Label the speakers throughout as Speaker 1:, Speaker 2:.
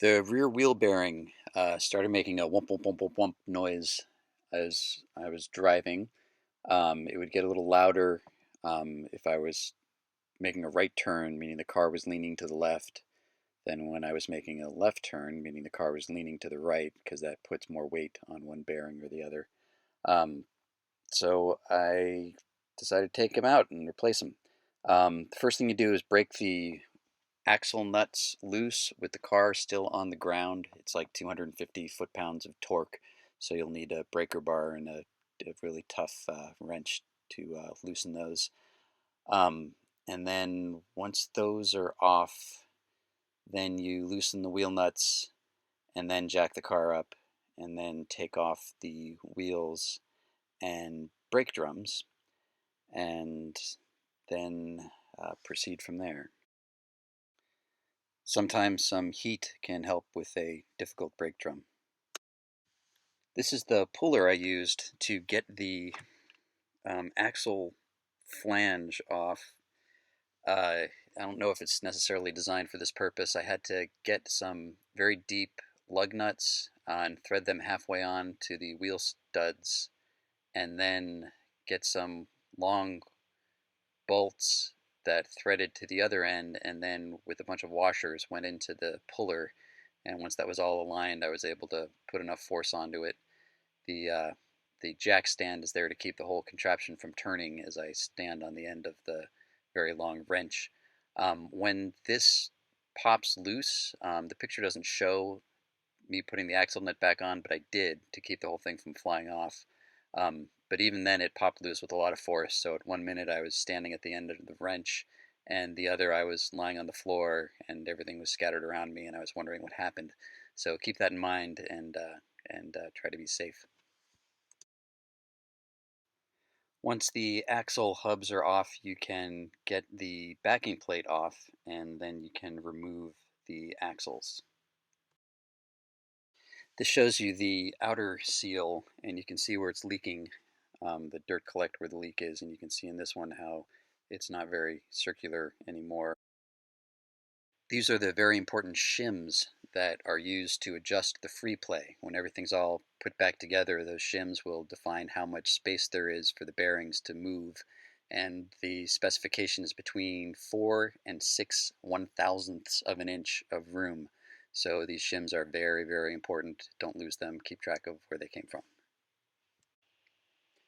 Speaker 1: The rear wheel bearing started making a whump, whump, whump, whump, whump noise as I was driving. It would get a little louder if I was making a right turn, meaning the car was leaning to the left, than when I was making a left turn, meaning the car was leaning to the right, because that puts more weight on one bearing or the other. Um, so I decided to take them out and replace them. The first thing you do is break the axle nuts loose with the car still on the ground. It's like 250 foot-pounds of torque, so you'll need a breaker bar and a really tough wrench to loosen those. Um, and then once those are off, then you loosen the wheel nuts and then jack the car up and then take off the wheels and brake drums and then proceed from there. Sometimes some heat can help with a difficult brake drum. This is the puller I used to get the axle flange off. I don't know if it's necessarily designed for this purpose. I had to get some very deep lug nuts and thread them halfway on to the wheel studs, and then get some long bolts that threaded to the other end, and then with a bunch of washers went into the puller. And once that was all aligned, I was able to put enough force onto it. The uh, the jack stand is there to keep the whole contraption from turning as I stand on the end of the very long wrench. When this pops loose, the picture doesn't show me putting the axle nut back on, but I did to keep the whole thing from flying off. But even then, it popped loose with a lot of force. So at one minute, I was standing at the end of the wrench, and the other, I was lying on the floor, and everything was scattered around me, and I was wondering what happened. So keep that in mind and try to be safe. Once the axle hubs are off, you can get the backing plate off, and then you can remove the axles. This shows you the outer seal, and you can see where it's leaking. The dirt collect where the leak is, and you can see in this one how it's not very circular anymore. These are the very important shims that are used to adjust the free play. When everything's all put back together, those shims will define how much space there is for the bearings to move, and the specification is between 4 and 6 1/1000ths of an inch of room. So these shims are very, very important. Don't lose them. Keep track of where they came from.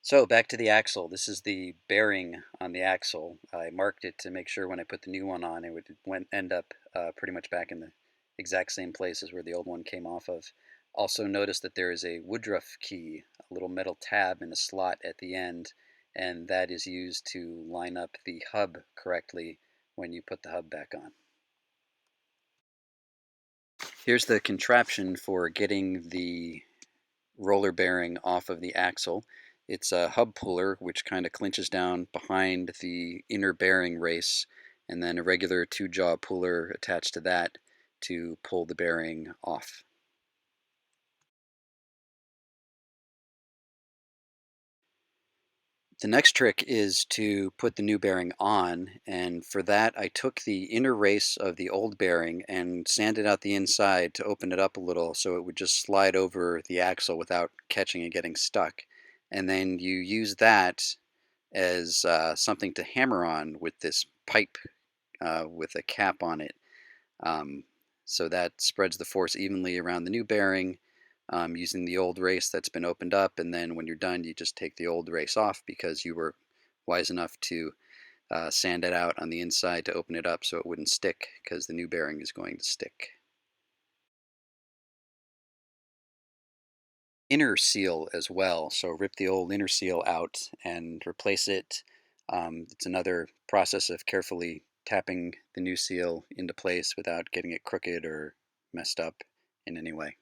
Speaker 1: So back to the axle. This is the bearing on the axle. I marked it to make sure when I put the new one on, it would end up pretty much back in the exact same place as where the old one came off of. Also notice that there is a Woodruff key, a little metal tab in a slot at the end, and that is used to line up the hub correctly when you put the hub back on. Here's the contraption for getting the roller bearing off of the axle. It's a hub puller which kind of clinches down behind the inner bearing race, and then a regular two-jaw puller attached to that to pull the bearing off. The next trick is to put the new bearing on, and for that I took the inner race of the old bearing and sanded out the inside to open it up a little so it would just slide over the axle without catching and getting stuck. And then you use that as something to hammer on with this pipe with a cap on it. Um, so that spreads the force evenly around the new bearing using the old race that's been opened up. And then when you're done, you just take the old race off because you were wise enough to sand it out on the inside to open it up so it wouldn't stick, because the new bearing is going to stick. Inner seal as well. So rip the old inner seal out and replace it. It's another process of carefully tapping the new seal into place without getting it crooked or messed up in any way.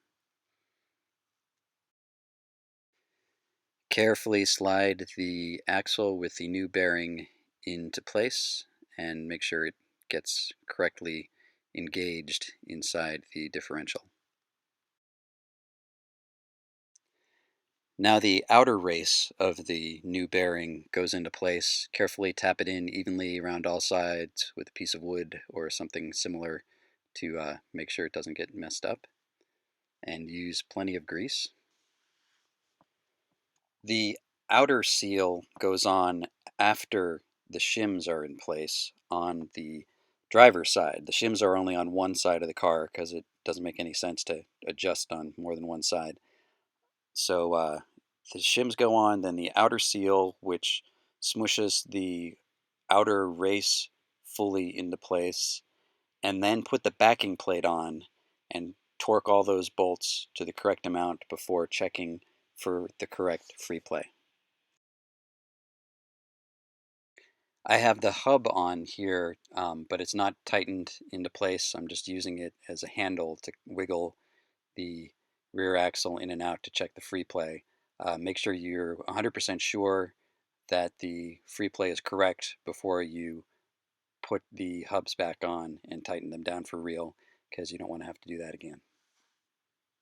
Speaker 1: Carefully slide the axle with the new bearing into place and make sure it gets correctly engaged inside the differential. Now the outer race of the new bearing goes into place. Carefully tap it in evenly around all sides with a piece of wood or something similar to make sure it doesn't get messed up, and use plenty of grease. The outer seal goes on after the shims are in place on the driver's side. The shims are only on one side of the car because it doesn't make any sense to adjust on more than one side. So the shims go on, then the outer seal, which smushes the outer race fully into place, and then put the backing plate on and torque all those bolts to the correct amount before checking for the correct free play. I have the hub on here, but it's not tightened into place. I'm just using it as a handle to wiggle the rear axle in and out to check the free play. Make sure you're 100% sure that the free play is correct before you put the hubs back on and tighten them down for real, because you don't want to have to do that again.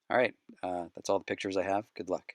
Speaker 1: All right, that's all the pictures I have. Good luck.